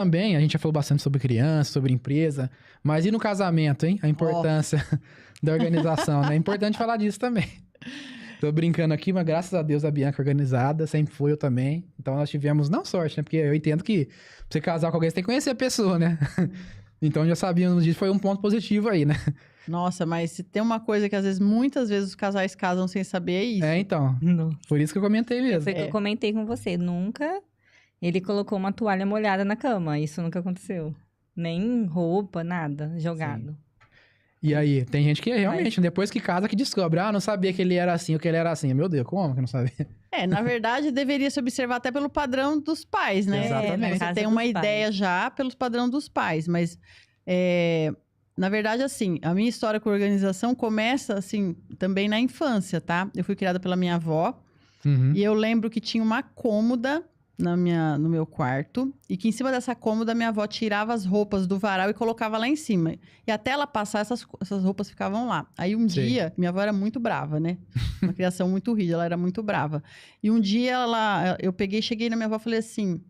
Também, a gente já falou bastante sobre criança, sobre empresa, mas e no casamento, hein? A importância da organização, né? É importante falar disso também. Tô brincando aqui, mas graças a Deus a Bianca é organizada, sempre foi eu também. Então nós tivemos, não sorte, né? Porque eu entendo que pra você casar com alguém, você tem que conhecer a pessoa, né? Então já sabíamos disso, foi um ponto positivo aí, né? Nossa, mas se tem uma coisa que às vezes, muitas vezes os casais casam sem saber, é isso. É, então. Não. Por isso que eu comentei mesmo. Foi o que eu comentei com você. Nunca ele colocou uma toalha molhada na cama. Isso nunca aconteceu. Nem roupa, nada jogado. E aí, tem gente que realmente, depois que casa, que descobre. Ah, não sabia que ele era assim ou que ele era assim. Meu Deus, como que não sabia? Na verdade, deveria se observar até pelo padrão dos pais, né? Exatamente. Você tem uma ideia já pelo padrão dos pais, mas... na verdade, assim, a minha história com organização começa, assim, também na infância, tá? Eu fui criada pela minha avó Uhum. e eu lembro que tinha uma cômoda no meu quarto e que em cima dessa cômoda minha avó tirava as roupas do varal e colocava lá em cima. E até ela passar, essas roupas ficavam lá. Aí um dia, minha avó era muito brava, né? Uma criação muito rígida, ela era muito brava. E um dia eu cheguei na minha avó e falei assim...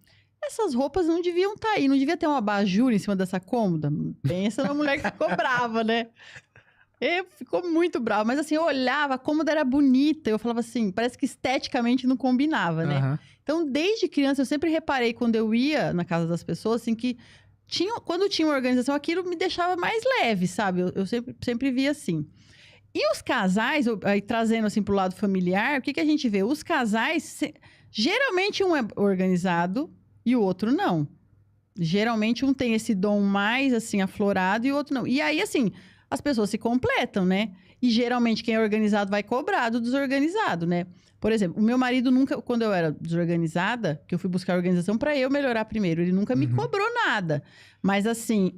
Essas roupas não deviam estar aí, não devia ter um abajur em cima dessa cômoda. Pensa na mulher que ficou brava, né? Ficou muito brava. Mas assim, eu olhava, a cômoda era bonita. Eu falava assim, parece que esteticamente não combinava, né? Aham. Então, desde criança, eu sempre reparei, quando eu ia na casa das pessoas, assim, que quando tinha uma organização, aquilo me deixava mais leve, sabe? Eu sempre via assim. E os casais, aí, trazendo assim pro lado familiar, o que a gente vê? Os casais, geralmente um é organizado... E o outro não. Geralmente um tem esse dom mais, assim, aflorado e o outro não. E aí, assim, as pessoas se completam, né? E geralmente quem é organizado vai cobrar do desorganizado, né? Por exemplo, o meu marido nunca, quando eu era desorganizada, que eu fui buscar a organização pra eu melhorar primeiro, ele nunca me cobrou nada. Mas assim,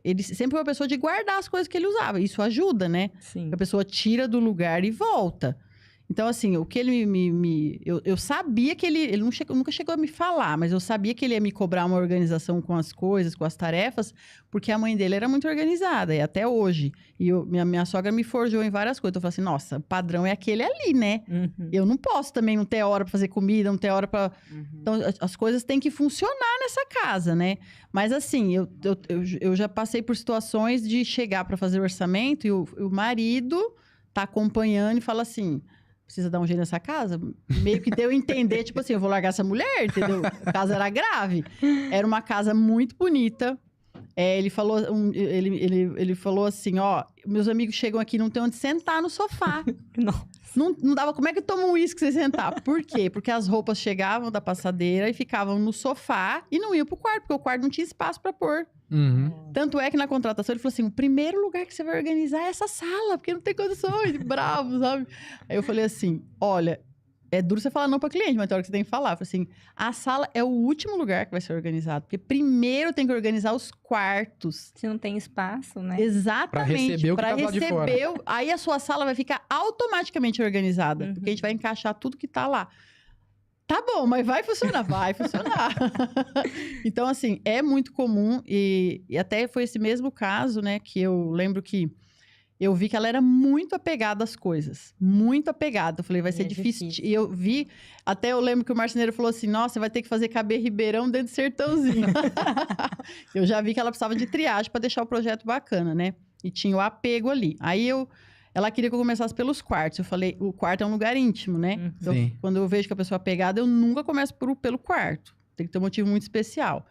ele sempre foi uma pessoa de guardar as coisas que ele usava. Isso ajuda, né? Sim. A pessoa tira do lugar e volta. Então, assim, o que ele eu sabia que ele nunca chegou a me falar, mas eu sabia que ele ia me cobrar uma organização com as coisas, com as tarefas, porque a mãe dele era muito organizada, e até hoje. E minha sogra me forjou em várias coisas. Então, eu falei assim, nossa, o padrão é aquele ali, né? Uhum. Eu não posso também não ter hora pra fazer comida, não ter hora pra... Então, as coisas têm que funcionar nessa casa, né? Mas, assim, eu já passei por situações de chegar pra fazer orçamento e o marido tá acompanhando e fala assim... Precisa dar um jeito nessa casa? Meio que deu a entender, tipo assim, eu vou largar essa mulher, entendeu? A casa era grave. Era uma casa muito bonita. Ele falou, ele falou assim, ó, meus amigos chegam aqui e não tem onde sentar no sofá. Não dava, como é que toma um uísque sem sentar? Por quê? Porque as roupas chegavam da passadeira e ficavam no sofá e não iam pro quarto, porque o quarto não tinha espaço pra pôr. Uhum. Tanto é que na contratação ele falou assim, o primeiro lugar que você vai organizar é essa sala, porque não tem condições, bravo, sabe? Aí eu falei assim, olha, é duro você falar não pra cliente, mas tem hora que você tem que falar. Eu falei assim, a sala é o último lugar que vai ser organizado, porque primeiro tem que organizar os quartos. Se não tem espaço, né? Exatamente. Pra receber o que tá lá de fora. Aí a sua sala vai ficar automaticamente organizada, porque a gente vai encaixar tudo que tá lá. Tá bom, mas vai funcionar? Vai funcionar. Então, assim, é muito comum e até foi esse mesmo caso, né, que eu lembro que eu vi que ela era muito apegada às coisas. Muito apegada. Eu falei, vai ser difícil. E eu vi, até eu lembro que o marceneiro falou assim, nossa, você vai ter que fazer caber Ribeirão dentro de Sertãozinho. Eu já vi que ela precisava de triagem para deixar o projeto bacana, né? E tinha o apego ali. Aí ela queria que eu começasse pelos quartos. Eu falei, o quarto é um lugar íntimo, né? Então, quando eu vejo que a pessoa é apegada, eu nunca começo pelo quarto. Tem que ter um motivo muito especial.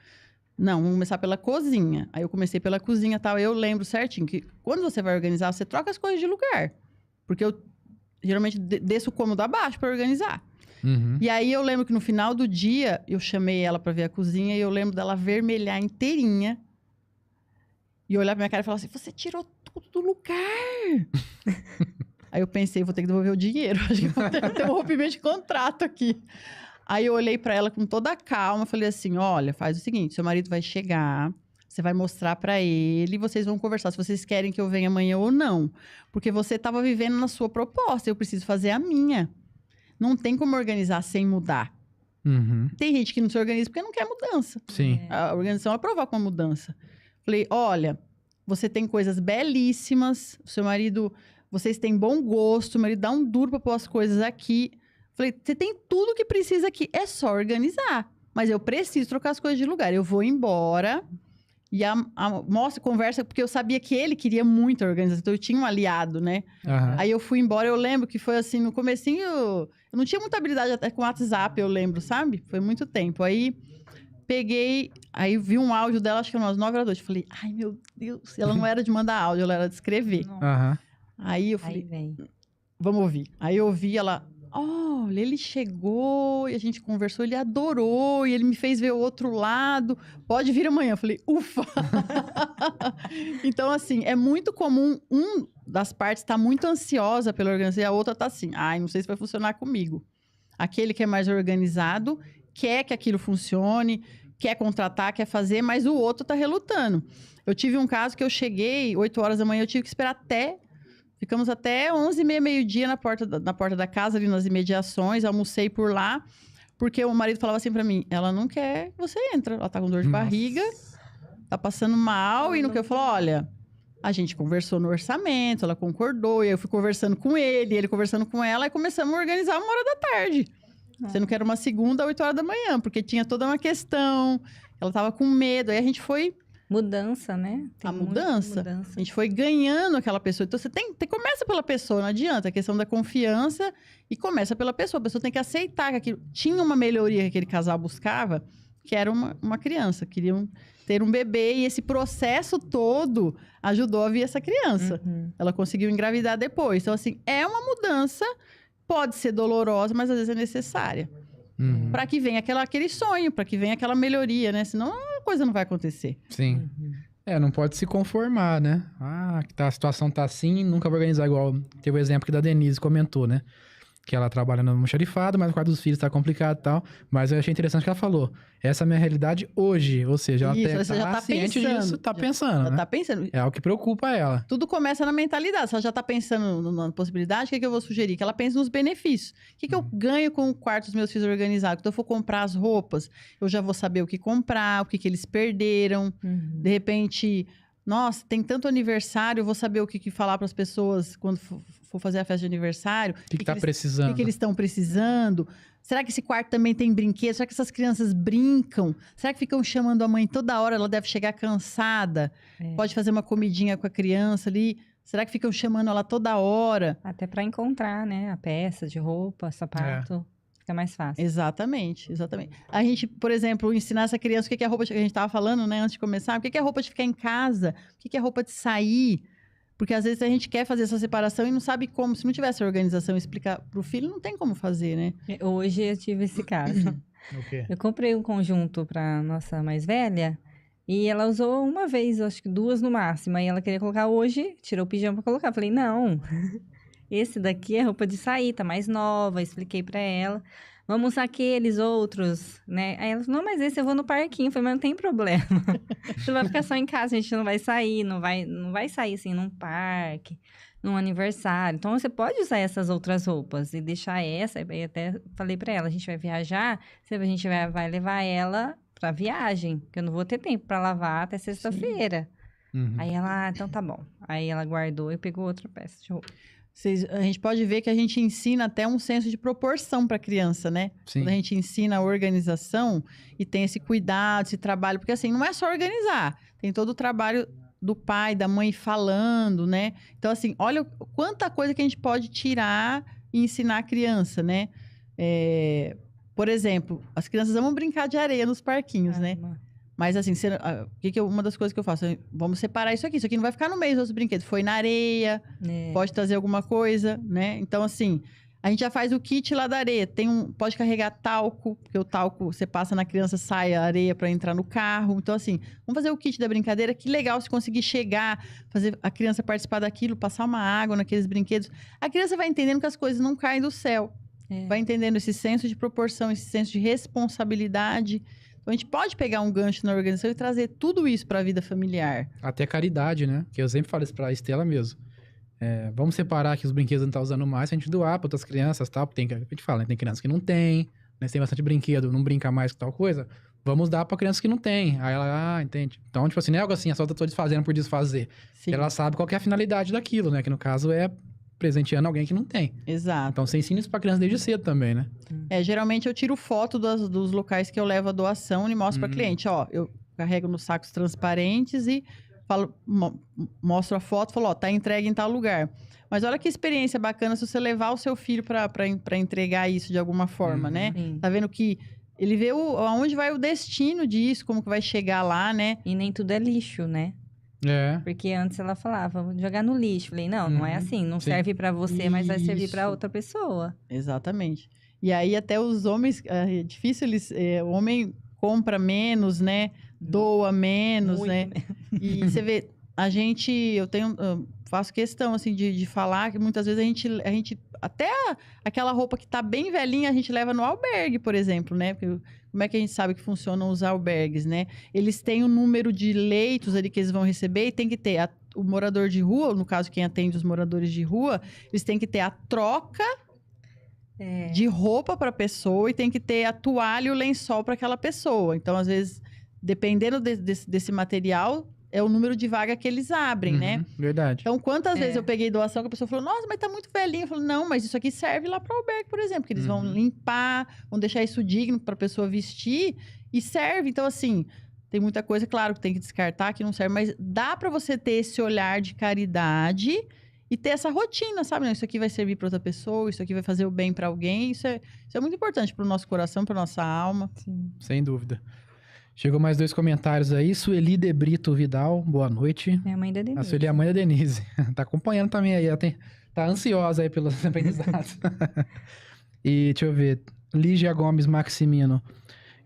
Não, vamos começar pela cozinha. Aí eu comecei pela cozinha e tal. Eu lembro certinho que quando você vai organizar, você troca as coisas de lugar. Porque eu geralmente desço o cômodo abaixo para organizar. Uhum. E aí eu lembro que no final do dia, eu chamei ela para ver a cozinha e eu lembro dela vermelhar inteirinha. E olhar pra minha cara e falar assim, você tirou tudo do lugar. Aí eu pensei, vou ter que devolver o dinheiro. Acho que vou ter um rompimento de contrato aqui. Aí eu olhei pra ela com toda a calma, falei assim, olha, faz o seguinte, seu marido vai chegar, você vai mostrar pra ele e vocês vão conversar se vocês querem que eu venha amanhã ou não. Porque você tava vivendo na sua proposta, eu preciso fazer a minha. Não tem como organizar sem mudar. Uhum. Tem gente que não se organiza porque não quer mudança. Sim. A organização ela provoca uma mudança. Falei, olha, você tem coisas belíssimas, o seu marido, vocês têm bom gosto, o marido dá um duro pra pôr as coisas aqui. Falei, você tem tudo que precisa aqui, é só organizar. mas eu preciso trocar as coisas de lugar. Eu vou embora e mostra, conversa, porque eu sabia que ele queria muito a organização, então eu tinha um aliado, né? Aham. Aí eu fui embora, eu lembro que foi assim, no comecinho, eu não tinha muita habilidade até com WhatsApp, eu lembro, sabe? Foi muito tempo. Aí peguei, aí vi um áudio dela, acho que umas 9 horas da noite. Falei, ai meu Deus, ela não era de mandar áudio, ela era de escrever. Nossa. Aham. Aí eu Aí falei, vem. vamos ouvir. Aí eu ouvi ela, olha, ele chegou e a gente conversou, ele adorou e ele me fez ver o outro lado. Pode vir amanhã. Eu falei, ufa! Então, assim, é muito comum das partes estar muito ansiosa pela organização e a outra tá assim, ai, não sei se vai funcionar comigo. Aquele que é mais organizado quer que aquilo funcione, quer contratar, quer fazer, mas o outro tá relutando. Eu tive um caso que eu cheguei 8 horas da manhã, eu tive que esperar ficamos até 11h30, meio-dia na porta da casa, ali nas imediações, almocei por lá, porque o marido falava assim pra mim, ela não quer que você entre, ela tá com dor de barriga, tá passando mal, e no que eu falo, olha, a gente conversou no orçamento, ela concordou, e eu fui conversando com ele conversando com ela, e começamos a organizar 1h da tarde. Sendo que era uma segunda, 8 horas da manhã, porque tinha toda uma questão, ela tava com medo, aí a gente foi... Mudança, né? Tem A muita mudança. A gente foi ganhando aquela pessoa. Então, você começa pela pessoa, não adianta. A questão da confiança e começa pela pessoa. A pessoa tem que aceitar que aquilo... Tinha uma melhoria que aquele casal buscava, que era uma criança. Queriam ter um bebê e esse processo todo ajudou a vir essa criança. Uhum. Ela conseguiu engravidar depois. Então, assim, é uma mudança, pode ser dolorosa, mas às vezes é necessária. Uhum. Para que venha aquele sonho, para que venha aquela melhoria, né? Senão a coisa não vai acontecer. Sim. Não pode se conformar, né? A situação tá assim, nunca vou organizar igual. Teve o exemplo que da Denise comentou, né? Que ela trabalha no almoxarifado, mas o quarto dos filhos tá complicado e tal. Mas eu achei interessante que ela falou. Essa é a minha realidade hoje. Ou seja, ela Isso, até você já tá ciente pensando. disso, tá pensando, Ela né? tá pensando. É algo que preocupa ela. Tudo começa na mentalidade. Se ela já tá pensando na possibilidade, o que eu vou sugerir? Que ela pense nos benefícios. O que eu ganho com o quarto dos meus filhos organizado? Quando eu for comprar as roupas, eu já vou saber o que comprar, o que eles perderam. Uhum. De repente, nossa, tem tanto aniversário, eu vou saber o que falar para as pessoas quando for fazer a festa de aniversário. O que tá eles, precisando? O que eles estão precisando? Será que esse quarto também tem brinquedos? Será que essas crianças brincam? Será que ficam chamando a mãe toda hora? Ela deve chegar cansada. É. Pode fazer uma comidinha com a criança ali. Será que ficam chamando ela toda hora? Até para encontrar, né? A peça de roupa, sapato. Fica mais fácil. Exatamente, exatamente. A gente, por exemplo, ensinar essa criança o que é roupa que a gente estava falando, né, antes de começar, o que é roupa de ficar em casa, o que é roupa de sair. Porque às vezes a gente quer fazer essa separação e não sabe como. Se não tivesse organização e explicar pro filho, não tem como fazer, né? Hoje eu tive esse caso. O quê? Eu comprei um conjunto para nossa mais velha e ela usou uma vez, acho que 2 no máximo. Aí ela queria colocar hoje, tirou o pijama para colocar. Falei, não, esse daqui é roupa de sair, tá mais nova. Expliquei para ela. Vamos usar aqueles outros, né? Aí ela falou, não, mas esse eu vou no parquinho. Eu falei, mas não tem problema. Você vai ficar só em casa, a gente não vai sair, não vai sair assim num parque, num aniversário. Então, você pode usar essas outras roupas e deixar essa. Aí até falei pra ela, a gente vai viajar, a gente vai levar ela pra viagem, que eu não vou ter tempo pra lavar até sexta-feira. Uhum. Aí ela, então tá bom. Aí ela guardou e pegou outra peça de roupa. A gente pode ver que a gente ensina até um senso de proporção para a criança, né? Sim. Quando a gente ensina a organização e tem esse cuidado, esse trabalho, porque assim, não é só organizar, tem todo o trabalho do pai, da mãe falando, né? Então, assim, olha quanta coisa que a gente pode tirar e ensinar a criança, né? Por exemplo, as crianças amam brincar de areia nos parquinhos, né? Mas assim, uma das coisas que eu faço, vamos separar isso aqui não vai ficar no meio dos outros brinquedos. Foi na areia, pode trazer alguma coisa, né? Então, assim, a gente já faz o kit lá da areia. Pode carregar talco, porque o talco você passa na criança, sai a areia para entrar no carro. Então, assim, vamos fazer o kit da brincadeira. Que legal se conseguir chegar, fazer a criança participar daquilo, passar uma água naqueles brinquedos. A criança vai entendendo que as coisas não caem do céu. Vai entendendo esse senso de proporção, esse senso de responsabilidade. Então, a gente pode pegar um gancho na organização e trazer tudo isso para a vida familiar. Até caridade, né? Que eu sempre falo isso pra Estela mesmo. Vamos separar que os brinquedos não tá usando mais, a gente doar pra outras crianças, tal. Porque a gente fala, né? Tem criança que não tem, né? Tem bastante brinquedo, não brinca mais com tal coisa. Vamos dar pra criança que não tem. Aí ela, entende? Então, tipo assim, não é algo assim, é só tô desfazendo por desfazer. Sim. Ela sabe qual que é a finalidade daquilo, né? Que no caso é presenteando alguém que não tem. Exato. Então, você ensina isso pra criança desde cedo também, né? Geralmente eu tiro foto dos locais que eu levo a doação e mostro para cliente. Ó, eu carrego nos sacos transparentes e falo, mostro a foto, falo, ó, tá entregue em tal lugar. Mas olha que experiência bacana se você levar o seu filho para entregar isso de alguma forma, né? Sim. Tá vendo que ele vê aonde vai o destino disso, como que vai chegar lá, né? E nem tudo é lixo, né? É. Porque antes ela falava, vou jogar no lixo. Falei, não é assim. Não Sim. serve pra você, mas vai servir pra Isso. outra pessoa. Exatamente. E aí até os homens, é difícil o homem compra menos, né? Doa menos, Muito né? E você vê, eu faço questão, assim, de falar que muitas vezes a gente até aquela roupa que tá bem velhinha, a gente leva no albergue, por exemplo, né? Porque como é que a gente sabe que funcionam os albergues, né? Eles têm um número de leitos ali que eles vão receber e tem que ter o morador de rua, no caso, quem atende os moradores de rua, eles têm que ter a troca de roupa para a pessoa e tem que ter a toalha e o lençol para aquela pessoa. Então, às vezes, dependendo desse material, é o número de vaga que eles abrem, né? Verdade. Então, quantas vezes eu peguei doação que a pessoa falou, nossa, mas tá muito velhinho. Eu falei, não, mas isso aqui serve lá para o albergue, por exemplo, que eles vão limpar, vão deixar isso digno para a pessoa vestir e serve. Então, assim, tem muita coisa, claro, que tem que descartar, que não serve, mas dá para você ter esse olhar de caridade e ter essa rotina, sabe? Não, isso aqui vai servir para outra pessoa, isso aqui vai fazer o bem para alguém. Isso é muito importante para o nosso coração, para nossa alma. Sim. Sem dúvida. Chegou mais 2 comentários aí. Sueli de Brito Vidal, boa noite. É a mãe da Denise. A Sueli é a mãe da Denise. Tá acompanhando também aí. Ela tá ansiosa aí pelos aprendizados. E deixa eu ver. Lígia Gomes Maximino.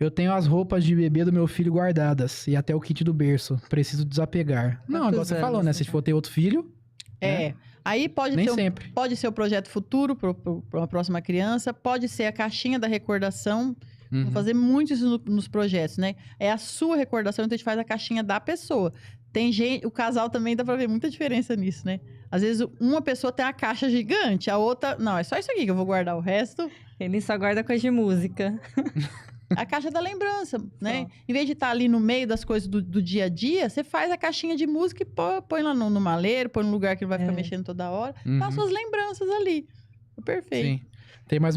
Eu tenho as roupas de bebê do meu filho guardadas e até o kit do berço. Preciso desapegar. Não, agora você falou, né? Se for ter outro filho... É. Aí pode Nem ter sempre. pode ser o projeto futuro para uma próxima criança, pode ser a caixinha da recordação. Vou fazer muito isso nos projetos, né? É a sua recordação, então a gente faz a caixinha da pessoa. Tem gente, o casal também dá pra ver muita diferença nisso, né? Às vezes uma pessoa tem a caixa gigante, a outra, não, é só isso aqui que eu vou guardar o resto. Ele só guarda coisa de música. A caixa da lembrança, né? Em vez de estar ali no meio das coisas do dia a dia, você faz a caixinha de música e põe lá no maleiro, põe num lugar que não vai ficar mexendo toda hora. Tá as suas lembranças ali. Perfeito. Sim. Tem mais